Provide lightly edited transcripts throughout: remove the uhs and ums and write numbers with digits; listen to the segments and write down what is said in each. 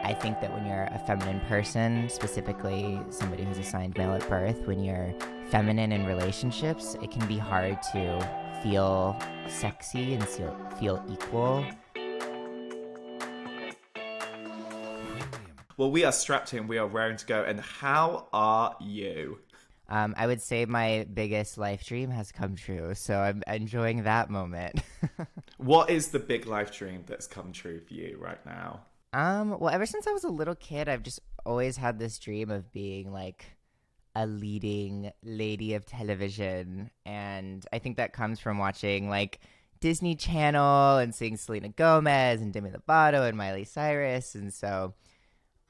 I think that when you're a feminine person, specifically somebody who's assigned male at birth, when you're feminine in relationships, it can be hard to feel sexy and feel equal. Well, we are strapped in. We are raring to go. And how are you? I would say my biggest life dream has come true, so I'm enjoying that moment. What is the big life dream that's come true for you right now? Well, ever since I was a little kid, I've just always had this dream of being like a leading lady of television, and I think that comes from watching like Disney Channel and seeing Selena Gomez and Demi Lovato and Miley Cyrus, and so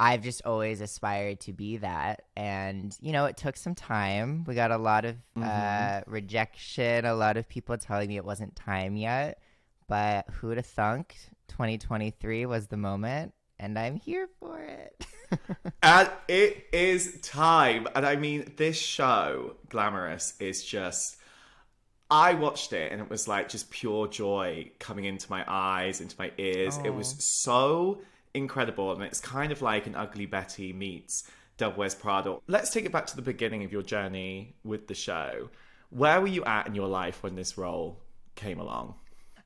I've just always aspired to be that. And, you know, it took some time. We got a lot of rejection, a lot of people telling me it wasn't time yet. But who'd have thunk 2023 was the moment, and I'm here for it. And it is time. And I mean, this show, Glamorous, is just... I watched it and it was like just pure joy coming into my eyes, into my ears. Oh. It was so incredible, and it's kind of like an Ugly Betty meets Devil Wears Prada. Let's take it back to the beginning of your journey with the show. Where were you at in your life when this role came along?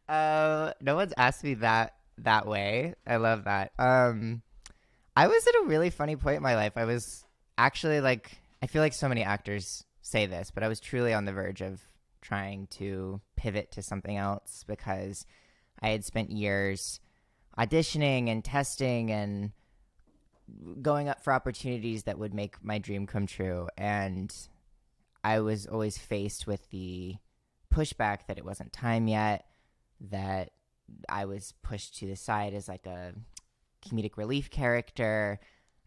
No one's asked me that way. I love that. I was at a really funny point in my life. I was actually like, I feel like so many actors say this, but I was truly on the verge of trying to pivot to something else because I had spent years auditioning and testing and going up for opportunities that would make my dream come true. And I was always faced with the pushback that it wasn't time yet, that I was pushed to the side as like a comedic relief character.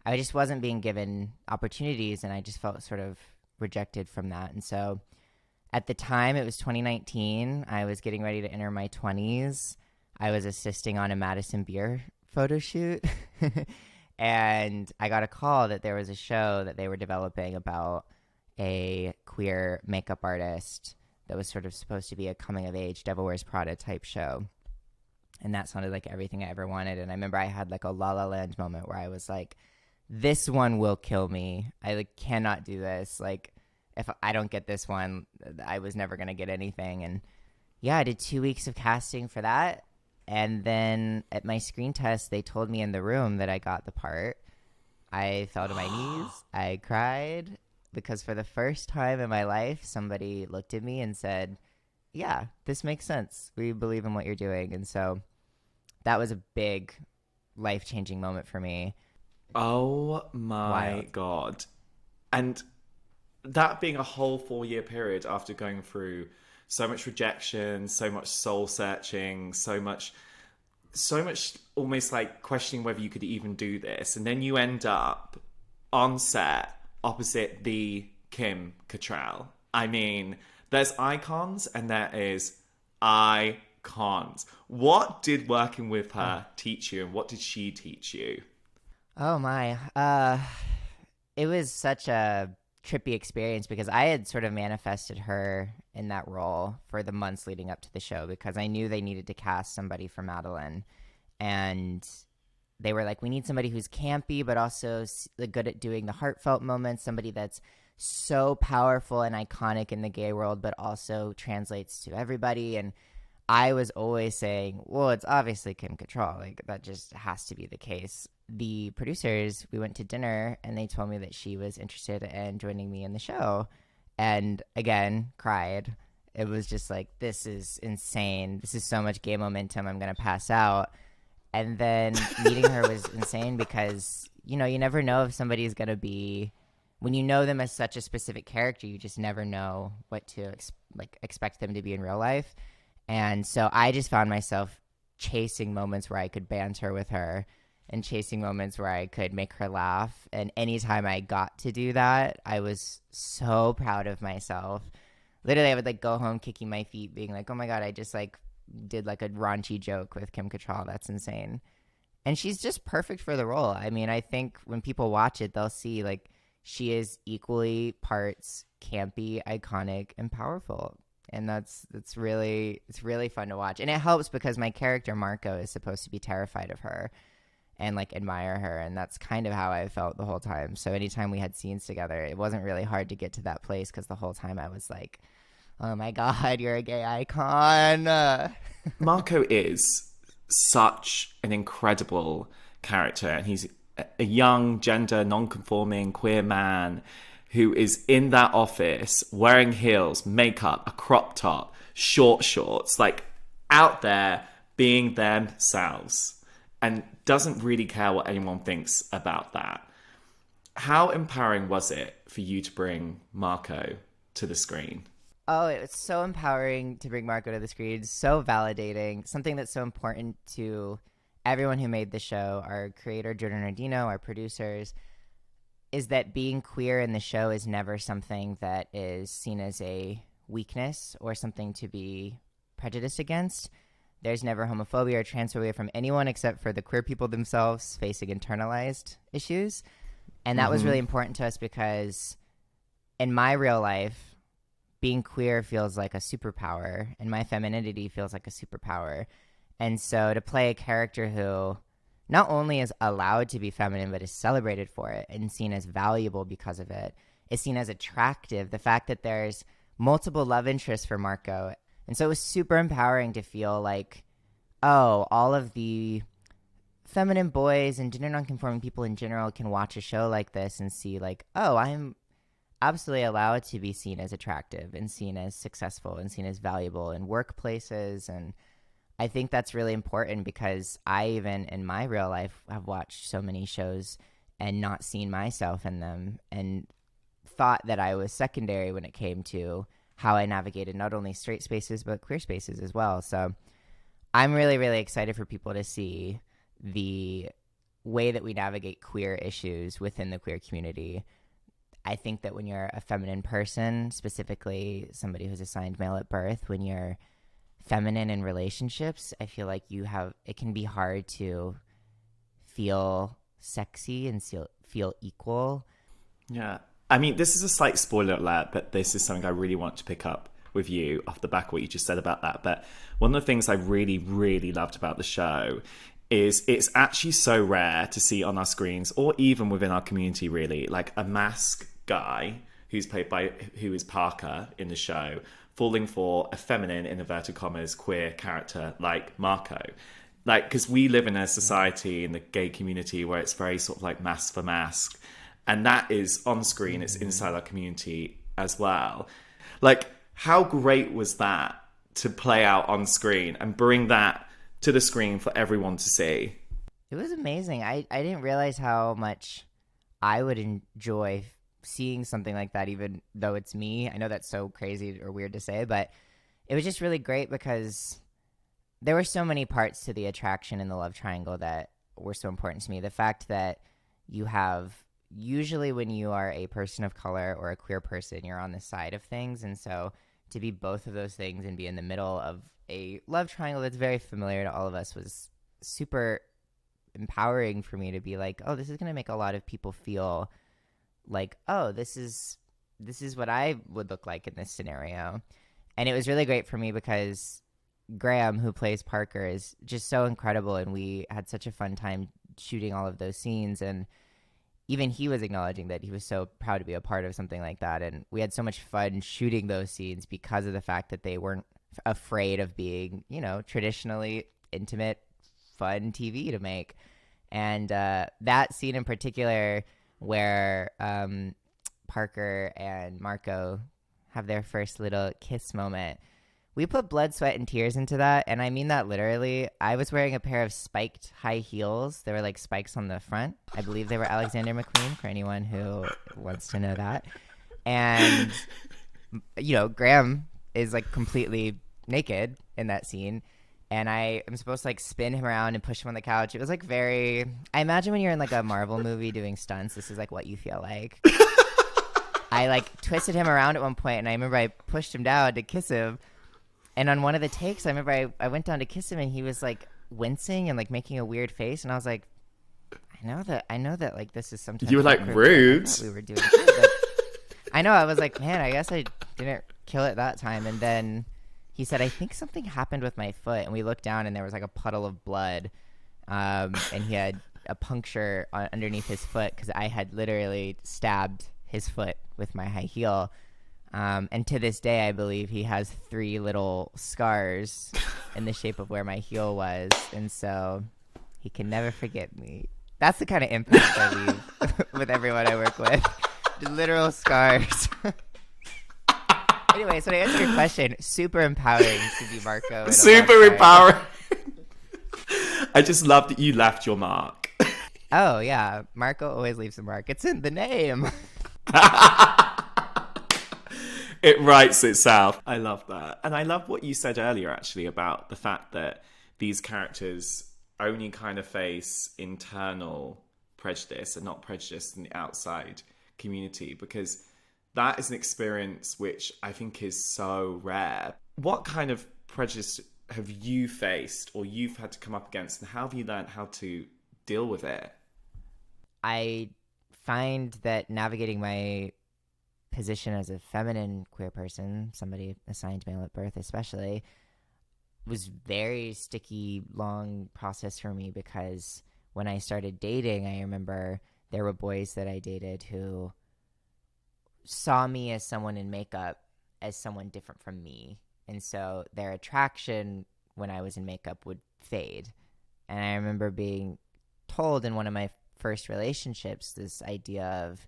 I just wasn't being given opportunities, and I just felt sort of rejected from that. And so at the time, it was 2019. I was getting ready to enter my 20s. I was assisting on a Madison Beer photo shoot, and I got a call that there was a show that they were developing about a queer makeup artist that was sort of supposed to be a coming-of-age Devil Wears Prada type show. And that sounded like everything I ever wanted. And I remember I had like a La La Land moment where I was like, this one will kill me. I like cannot do this. Like, if I don't get this one, I was never going to get anything. And yeah, I did 2 weeks of casting for that. And then at my screen test, they told me in the room that I got the part. I fell to my knees. I cried because for the first time in my life, somebody looked at me and said, yeah, this makes sense. We believe in what you're doing. And so that was a big life-changing moment for me. Oh my Wild. God. And that being a whole 4-year period after going through so much rejection, so much soul searching, so much almost like questioning whether you could even do this. And then you end up on set opposite the Kim Cattrall. I mean, there's icons and there is icons. What did working with her teach you, and what did she teach you? Oh my. It was such a trippy experience because I had sort of manifested her in that role for the months leading up to the show because I knew they needed to cast somebody for Madolyn. And they were like, we need somebody who's campy but also good at doing the heartfelt moments, somebody that's so powerful and iconic in the gay world but also translates to everybody. And I was always saying, well, it's obviously Kim Cattrall. Like, that just has to be the case. The producers, we went to dinner and they told me that she was interested in joining me in the show. And again, cried. It was just like, this is insane. This is so much gay momentum. I'm going to pass out. And then meeting her was insane because, you know, you never know if somebody's going to be, when you know them as such a specific character, you just never know what to expect them to be in real life. And so I just found myself chasing moments where I could banter with her and chasing moments where I could make her laugh. And anytime I got to do that, I was so proud of myself. Literally, I would like go home kicking my feet, being like, oh my God, I just like did like a raunchy joke with Kim Cattrall. That's insane. And she's just perfect for the role. I mean, I think when people watch it, they'll see like she is equally parts campy, iconic, and powerful. And it's really fun to watch. And it helps because my character Marco is supposed to be terrified of her. and like admire her. And that's kind of how I felt the whole time. So anytime we had scenes together, it wasn't really hard to get to that place because the whole time I was like, oh my God, you're a gay icon. Marco is such an incredible character, and he's a young, gender non-conforming queer man who is in that office wearing heels, makeup, a crop top, short shorts, like out there being themselves, and doesn't really care what anyone thinks about that. How empowering was it for you to bring Marco to the screen? Oh, it was so empowering to bring Marco to the screen. So validating. Something that's so important to everyone who made the show, our creator, Jordan Ardino, our producers, is that being queer in the show is never something that is seen as a weakness or something to be prejudiced against. There's never homophobia or transphobia from anyone except for the queer people themselves facing internalized issues. And that was really important to us because in my real life, being queer feels like a superpower, and my femininity feels like a superpower. And so to play a character who not only is allowed to be feminine, but is celebrated for it and seen as valuable because of it, is seen as attractive. The fact that there's multiple love interests for Marco. And so it was super empowering to feel like, oh, all of the feminine boys and gender nonconforming people in general can watch a show like this and see like, oh, I'm absolutely allowed to be seen as attractive and seen as successful and seen as valuable in workplaces. And I think that's really important because I, even in my real life, have watched so many shows and not seen myself in them and thought that I was secondary when it came to how I navigated not only straight spaces but queer spaces as well. So I'm really, really excited for people to see the way that we navigate queer issues within the queer community. I think that when you're a feminine person, specifically somebody who's assigned male at birth, when you're feminine in relationships, I feel like it can be hard to feel sexy and feel equal. Yeah. I mean, this is a slight spoiler alert, but this is something I really want to pick up with you off the back of what you just said about that. But one of the things I really, really loved about the show is it's actually so rare to see on our screens, or even within our community really, like a masc guy who is Parker in the show, falling for a feminine, in inverted commas, queer character like Marco. Like, because we live in a society in the gay community where it's very sort of like mask for mask. And that is on screen, it's inside our community as well. Like, how great was that to play out on screen and bring that to the screen for everyone to see? It was amazing. I didn't realize how much I would enjoy seeing something like that, even though it's me. I know that's so crazy or weird to say, but it was just really great because there were so many parts to the attraction in the love triangle that were so important to me. The fact that you have, usually when you are a person of color or a queer person, you're on the side of things. And so to be both of those things and be in the middle of a love triangle that's very familiar to all of us was super empowering for me to be like, oh, this is going to make a lot of people feel like, oh, this is what I would look like in this scenario. And it was really great for me because Graham, who plays Parker, is just so incredible, and we had such a fun time shooting all of those scenes. And even he was acknowledging that he was so proud to be a part of something like that. And we had so much fun shooting those scenes because of the fact that they weren't afraid of being, traditionally intimate, fun TV to make. And that scene in particular where Parker and Marco have their first little kiss moment, we put blood, sweat, and tears into that, and I mean that literally. I was wearing a pair of spiked high heels. There were like spikes on the front. I believe they were Alexander McQueen, for anyone who wants to know that. And, Graham is like completely naked in that scene, and I am supposed to like spin him around and push him on the couch. It was like I imagine when you're in like a Marvel movie doing stunts, this is like what you feel like. I like twisted him around at one point, and I remember I pushed him down to kiss him. And on one of the takes, I remember I went down to kiss him, and he was like wincing and like making a weird face, and I was like, I know that like this is sometimes you were like rude. We were doing good, but I know. I was like, man, I guess I didn't kill it that time. And then he said, I think something happened with my foot, and we looked down, and there was like a puddle of blood, and he had a puncture underneath his foot because I had literally stabbed his foot with my high heel. And to this day, I believe he has 3 little scars in the shape of where my heel was. And so he can never forget me. That's the kind of impact I leave with everyone I work with. The literal scars. Anyway, so to answer your question, super empowering to be Marco. Super empowering. I just love that you left your mark. Oh, yeah. Marco always leaves a mark. It's in the name. It writes itself. I love that. And I love what you said earlier, actually, about the fact that these characters only kind of face internal prejudice and not prejudice in the outside community, because that is an experience which I think is so rare. What kind of prejudice have you faced or you've had to come up against, and how have you learned how to deal with it? I find that navigating my position as a feminine queer person, somebody assigned male at birth especially, was very sticky, long process for me, because when I started dating, I remember there were boys that I dated who saw me as someone in makeup as someone different from me. And so their attraction when I was in makeup would fade. And I remember being told in one of my first relationships this idea of,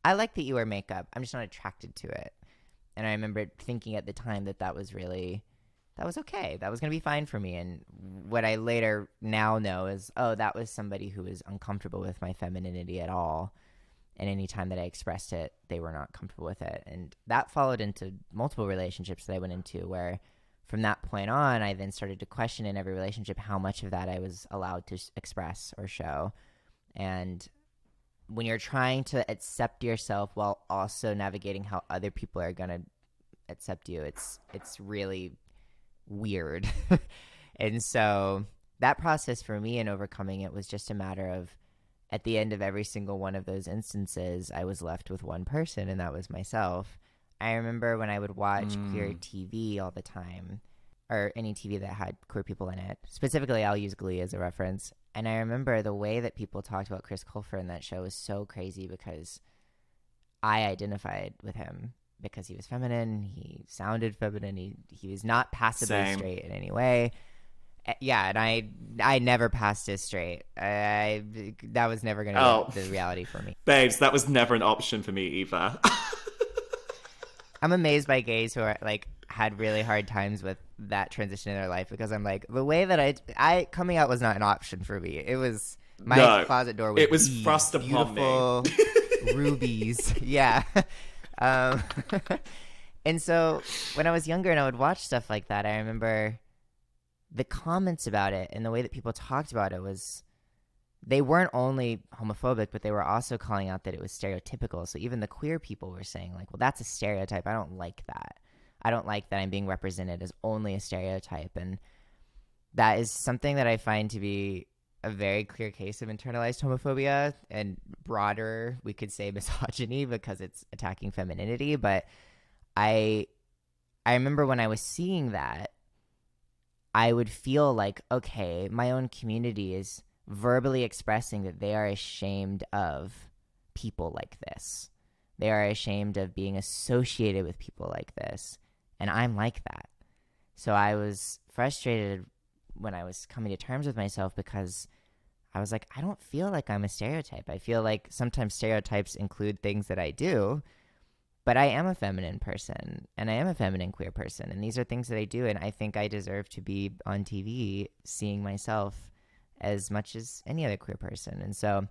I like that you wear makeup, I'm just not attracted to it. And I remember thinking at the time that that was okay. That was going to be fine for me. And what I later now know is, oh, that was somebody who was uncomfortable with my femininity at all. And any time that I expressed it, they were not comfortable with it. And that followed into multiple relationships that I went into, where from that point on, I then started to question in every relationship how much of that I was allowed to express or show. And when you're trying to accept yourself while also navigating how other people are going to accept you, it's really weird. And so that process for me in overcoming it was just a matter of, at the end of every single one of those instances, I was left with one person, and that was myself. I remember when I would watch queer TV all the time, or any TV that had queer people in it. Specifically, I'll use Glee as a reference. And I remember the way that people talked about Chris Colfer in that show was so crazy, because I identified with him because he was feminine. He sounded feminine. He was not passively straight in any way. Yeah, and I never passed as straight. That was never going to be the reality for me. Babes, that was never an option for me either. I'm amazed by gays who are like had really hard times with that transition in their life, because I'm like, the way that I coming out was not an option for me. It was my closet door was it was thrust upon beautiful me. rubies. Yeah. And so when I was younger and I would watch stuff like that, I remember the comments about it and the way that people talked about it was, they weren't only homophobic, but they were also calling out that it was stereotypical. So even the queer people were saying like, well, that's a stereotype. I don't like that. I don't like that I'm being represented as only a stereotype. And that is something that I find to be a very clear case of internalized homophobia, and broader, we could say misogyny, because it's attacking femininity. But I remember when I was seeing that, I would feel like, okay, my own community is verbally expressing that they are ashamed of people like this. They are ashamed of being associated with people like this. And I'm like that. So I was frustrated when I was coming to terms with myself, because I was like, I don't feel like I'm a stereotype. I feel like sometimes stereotypes include things that I do, but I am a feminine person, and I am a feminine queer person. And these are things that I do. And I think I deserve to be on TV seeing myself as much as any other queer person. And so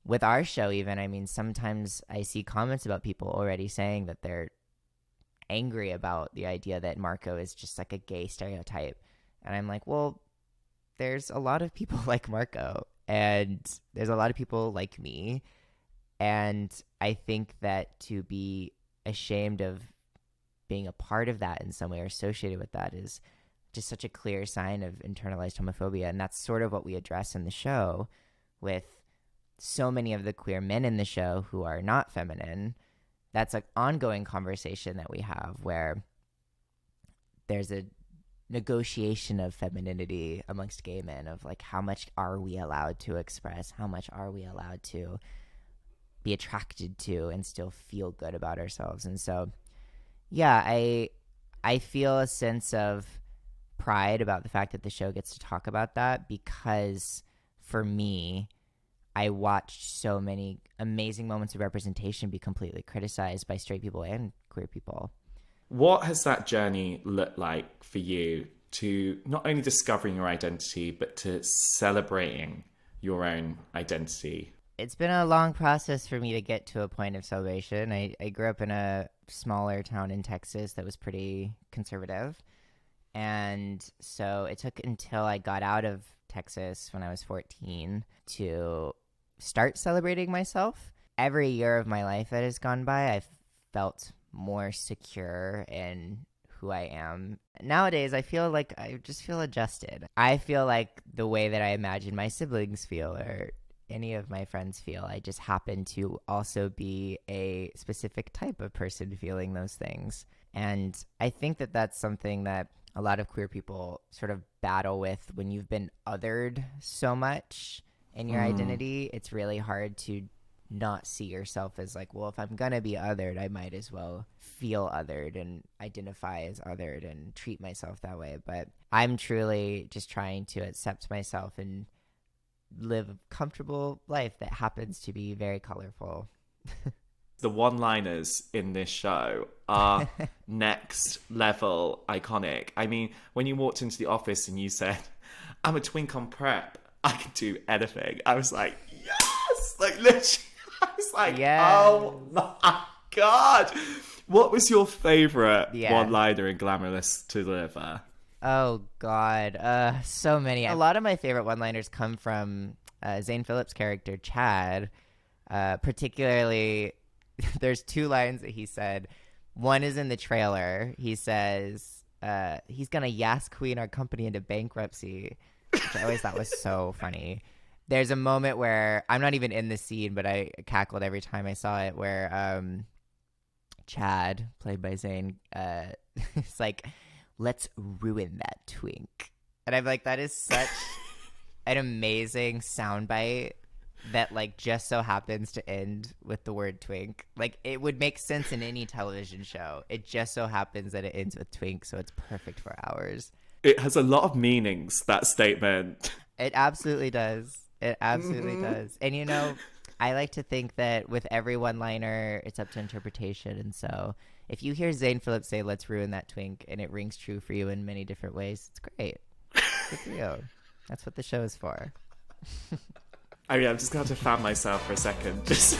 with our show even, I mean, sometimes I see comments about people already saying that they're angry about the idea that Marco is just like a gay stereotype. And I'm like, well, there's a lot of people like Marco, and there's a lot of people like me. And I think that to be ashamed of being a part of that in some way or associated with that is just such a clear sign of internalized homophobia. And that's sort of what we address in the show with so many of the queer men in the show who are not feminine. That's an ongoing conversation that we have, where there's a negotiation of femininity amongst gay men, of like how much are we allowed to express, how much are we allowed to be attracted to and still feel good about ourselves. And so yeah, I feel a sense of pride about the fact that the show gets to talk about that, because for me, I watched so many amazing moments of representation be completely criticized by straight people and queer people. What has that journey looked like for you to not only discovering your identity, but to celebrating your own identity? It's been a long process for me to get to a point of celebration. I grew up in a smaller town in Texas that was pretty conservative. And so it took until I got out of Texas when I was 14 to start celebrating myself. Every year of my life that has gone by, I've felt more secure in who I am. Nowadays, I feel like I just feel adjusted. I feel like the way that I imagine my siblings feel, or any of my friends feel. I just happen to also be a specific type of person feeling those things. And I think that that's something that a lot of queer people sort of battle with when you've been othered so much in your identity. It's really hard to not see yourself as like, well, if I'm going to be othered, I might as well feel othered and identify as othered and treat myself that way. But I'm truly just trying to accept myself and live a comfortable life that happens to be very colorful. The one-liners in this show are next level iconic. I mean, when you walked into the office and you said, I'm a twink on prep, I can do anything. I was like, yes! Like, literally, I was like, yes. Oh my God. What was your favorite one-liner in Glamorous to deliver? Oh, God. So many. A lot of my favorite one-liners come from Zane Phillips' character, Chad. Particularly, there's two lines that he said. One is in the trailer. He says, he's going to Yas Queen our company into bankruptcy, which I always thought was so funny. There's a moment where, I'm not even in the scene, but I cackled every time I saw it, where Chad, played by Zane, it's like, let's ruin that twink. And I'm like, that is such an amazing soundbite that like just so happens to end with the word twink. Like, it would make sense in any television show. It just so happens that it ends with twink, so it's perfect for ours. It has a lot of meanings, that statement. It absolutely does. It absolutely does. And you know, I like to think that with every one-liner, it's up to interpretation. And so if you hear Zane Phillips say, let's ruin that twink, and it rings true for you in many different ways, it's great. Good for you. That's what the show is for. I mean, I'm just going to fan myself for a second. Just